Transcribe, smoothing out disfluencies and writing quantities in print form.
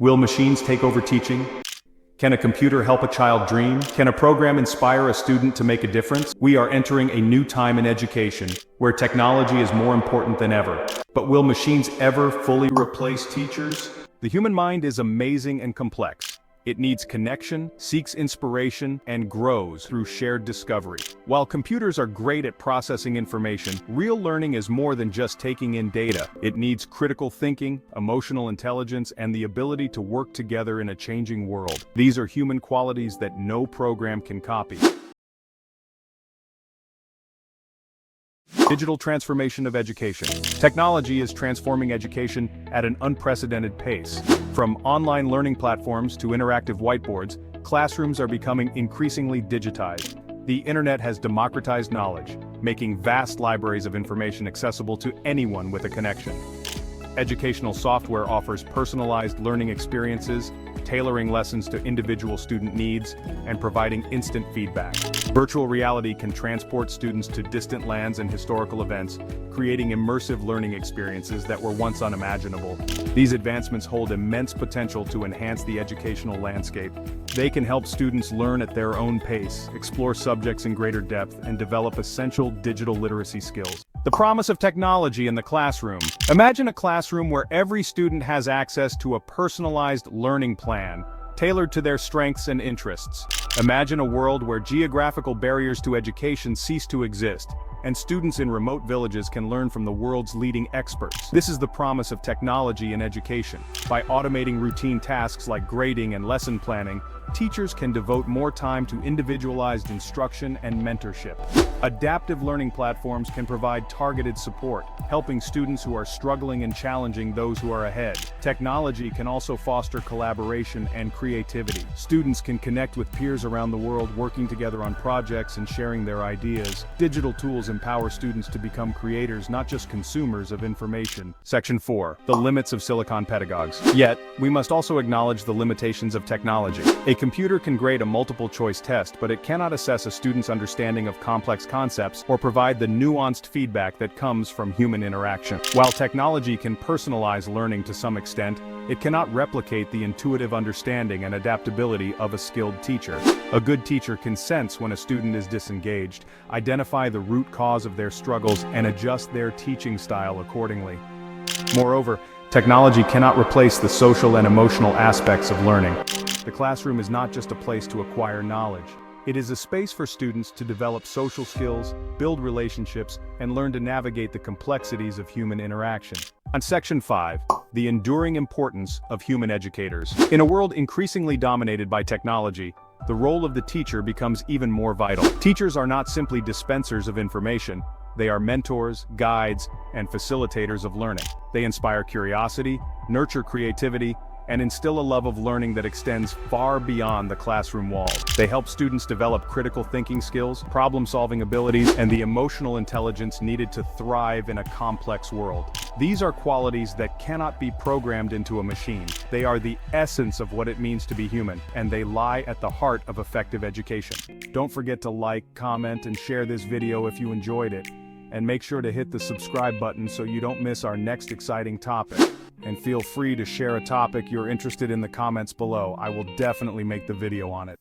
Will machines take over teaching? Can a computer help a child dream? Can a program inspire a student to make a difference? We are entering a new time in education, where technology is more important than ever. But will machines ever fully replace teachers? The human mind is amazing and complex. It needs connection, seeks inspiration, and grows through shared discovery. While computers are great at processing information, real learning is more than just taking in data. It needs critical thinking, emotional intelligence, and the ability to work together in a changing world. These are human qualities that no program can copy. Digital transformation of education. Technology is transforming education at an unprecedented pace. From online learning platforms to interactive whiteboards, classrooms are becoming increasingly digitized. The internet has democratized knowledge, making vast libraries of information accessible to anyone with a connection. Educational software offers personalized learning experiences, tailoring lessons to individual student needs, and providing instant feedback. Virtual reality can transport students to distant lands and historical events, creating immersive learning experiences that were once unimaginable. These advancements hold immense potential to enhance the educational landscape. They can help students learn at their own pace, explore subjects in greater depth, and develop essential digital literacy skills. The promise of technology in the classroom. Imagine a classroom where every student has access to a personalized learning plan, tailored to their strengths and interests. Imagine a world where geographical barriers to education cease to exist, and students in remote villages can learn from the world's leading experts. This is the promise of technology in education. By automating routine tasks like grading and lesson planning, teachers can devote more time to individualized instruction and mentorship. Adaptive learning platforms can provide targeted support, helping students who are struggling and challenging those who are ahead. Technology can also foster collaboration and creativity. Students can connect with peers around the world, working together on projects and sharing their ideas. Digital tools empower students to become creators, not just consumers of information. Section 4. The limits of silicon pedagogues. Yet, we must also acknowledge the limitations of technology. A computer can grade a multiple-choice test, but it cannot assess a student's understanding of complex concepts or provide the nuanced feedback that comes from human interaction. While technology can personalize learning to some extent, it cannot replicate the intuitive understanding and adaptability of a skilled teacher. A good teacher can sense when a student is disengaged, identify the root cause of their struggles, and adjust their teaching style accordingly. Moreover, technology cannot replace the social and emotional aspects of learning. The classroom is not just a place to acquire knowledge. It is a space for students to develop social skills, build relationships, and learn to navigate the complexities of human interaction. On Section 5, the enduring importance of human educators. In a world increasingly dominated by technology, the role of the teacher becomes even more vital. Teachers are not simply dispensers of information. They are mentors, guides, and facilitators of learning. They inspire curiosity, nurture creativity, and instill a love of learning that extends far beyond the classroom walls. They help students develop critical thinking skills, problem-solving abilities, and the emotional intelligence needed to thrive in a complex world. These are qualities that cannot be programmed into a machine. They are the essence of what it means to be human, and they lie at the heart of effective education. Don't forget to like, comment, and share this video if you enjoyed it. And make sure to hit the subscribe button so you don't miss our next exciting topic. And feel free to share a topic you're interested in the comments below. I will definitely make the video on it.